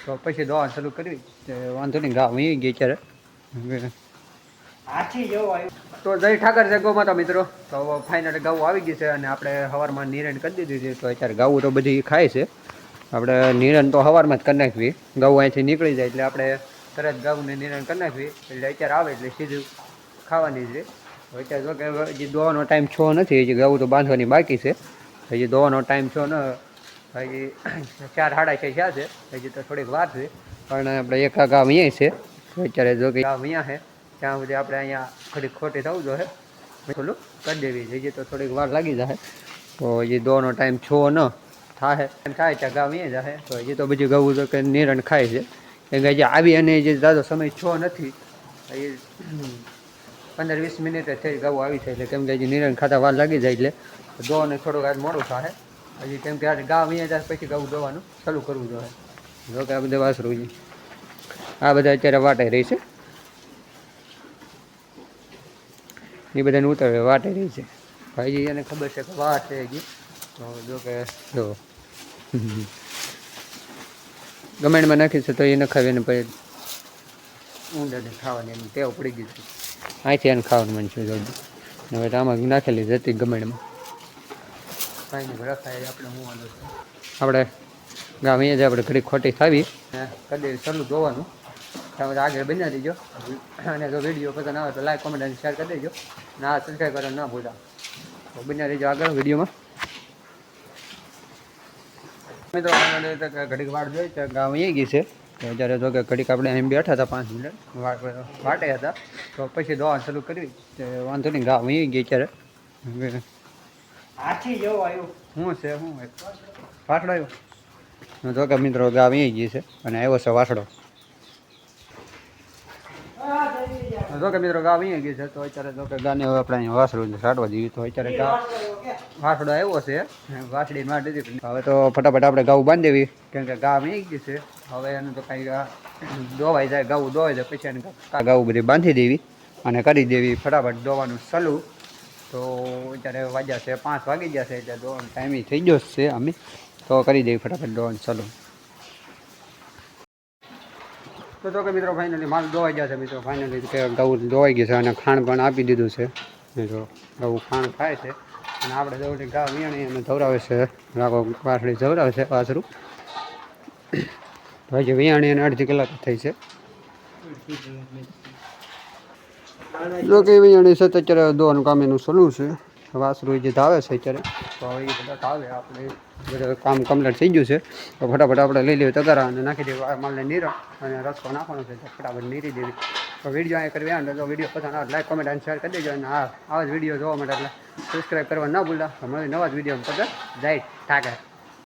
તો પછી દોવાનું ચાલુ કરવી વાંધો નહીં ગામ એ ગઈ અત્યારે તો જય ઠાકર છે ગૌ માતા મિત્રો. તો ફાઇનલી ગાવું આવી ગઈ છે અને આપણે સવારમાં નિરણ કરી દીધી છે. તો અત્યારે ગાવું તો બધી ખાય છે. આપણે નિરણ તો સવારમાં જ કરી નાખવી. ગાવું અહીંથી નીકળી જાય એટલે આપણે તરત ગાઉને નિરણ કરી નાખવી. એટલે અત્યારે આવે એટલે સીધું ખાવાની જ રહે. અત્યારે જો કે હજી દોવાનો ટાઈમ છો નથી. હજી ગાવું તો બાંધવાની બાકી છે. હજી દોવાનો ટાઈમ છો ન હજી 4 સાડા 6 થયા છે. હજી તો થોડીક વાર છે. પણ આપણે એકા ગામ અહીંયા છે. અત્યારે જો કે ગામ અહીંયા છે ત્યાં સુધી આપણે અહીંયા થોડીક ખોટી થવું જોઈએ. પેલું કરી દેવી હજી તો થોડીક વાર લાગી જાય. તો હજી દોનો ટાઈમ છો ન થાય થાય ત્યાં ગામ અહીંયા જાય. તો હજી તો બીજું ગાવું તો કે નિરણ ખાય છે. કેમ કે હજી આવી અને જે દાદો સમય છો નથી. હજી 15-20 મિનિટે થઈ ગાવું આવી છે. એટલે કેમ કે હજી નિરણ ખાતા વાર લાગી જાય એટલે દોને થોડુંક આજ મોડું થાય હજી. કેમ કે આજે ગામ અહીંયા જાય પછી ગાવું દોવાનું ચાલુ કરવું જોઈએ. જો કે આ બધા વાસરું છે આ બધા અત્યારે વાટે રહી છે. એ બધાને ઉતરે વાટે રહી છે. ભાઈ એને ખબર છે કે વાત છે હજી. તો જો કે જો ગમેણમાં નાખી છે તો એ નખાવી ને પછી ઊંડાને ખાવાની એની ટેવ પડી ગઈ છે. અહીંથી એને ખાવાનું મન છે જલ્દી. હવે આમાં નાખેલી જતી ગમેણમાં કાંઈ નહીં રખાય આપણે હું વાંધો છે. આપણે ગામ અહીંયા જ આપણે ઘડી ખોટી થાવી કદી ચાલુ જોવાનું. આગળ બન્યા દેજો અને જો વિડીયો પસંદ આવે તો લાઈક કોમેન્ટ અને શેર કરી દેજો. ના સબસ્ક્રાઈબ કરવાનું ના ભૂલતા. તો બન્યા દેજો આગળ વિડીયોમાં. મિત્રો ઘડીક વાટ જોઈ તો ગામ અહીં ગઈ છે. તો જ્યારે જો કે ઘડીક આપણે અહીં બેઠા હતા 5 મિનિટ વાટે હતા. તો પછી દોવાનું ચાલુ કરવી વાંધો નહીં ગામ અહીં ગઈ અત્યારે શું છે શું વાસડો આવ્યો. જો કે મિત્રો ગામ અહીં ગઈ છે અને આવ્યો છે વાસડો. જો કે મિત્રો ગામ અહીંયા ગઈ છે. તો અત્યારે જો કે ગાને હવે આપણે અહીંયા વાસડું છાંટવા જઈએ. તો અત્યારે વાસડો આવ્યો છે વાસડી માટે દીધી. હવે તો ફટાફટ આપણે ગાવું બાંધી દેવી. કેમ કે ગામ અહીં ગઈ છે. હવે એનું તો કાંઈ દોવાઈ જાય ગાવું દોવાઈ જાય પછી એને ગાવું બધી બાંધી દેવી અને કરી દેવી ફટાફટ દોવાનું ચાલુ. તો અત્યારે વાગ્યા છે 5 વાગી ગયા છે. એટલે દોવાનો ટાઈમ થઈ ગયો છે અમે તો કરી દેવી ફટાફટ દોવાનું ચાલુ. તો જો કે મિત્રો ફાઇનલી માલ દોવાઈ ગયા છે. મિત્રો ફાઇનલી કે ઘઉં દોવાઈ ગયું છે અને ખાણ પણ આપી દીધું છે. જો ઘઉં ખાણ ખાય છે અને આપણે જવું ઘા વિયાણી અને ધવરાવે છે. રાખો વાસળી ધવરાવે છે વાસરું. તો હજી વિયાણી અને અડધી કલાક થઈ છે. જો કે વિયાણી છે અત્યારે દોવાનું કામ એનું ચાલુ છે. વાસરું જે ધાવે છે અત્યારે. તો હવે એ બધા ધાવે આપણે બધું કામ કમ્પ્લીટ થઈ ગયું છે. તો ફટાફટ આપણે લઈ લેવી તગારા અને નાખી દેવું માલને નીરણ અને રસ્તો નાખવાનો છે. ફટાફટ નીરી દેવી. તો વિડીયો અહીંયા કરી આવ્યા તો વિડીયો પસંદ આવે લાઈક કોમેન્ટ અને શેર કરી દેજો. અને આવા જ વિડીયો જોવા માટે એટલે સબસ્ક્રાઈબ કરવા ના ભૂલતા. મળે નવા જ વિડીયો પસંદ જય ઠાકર.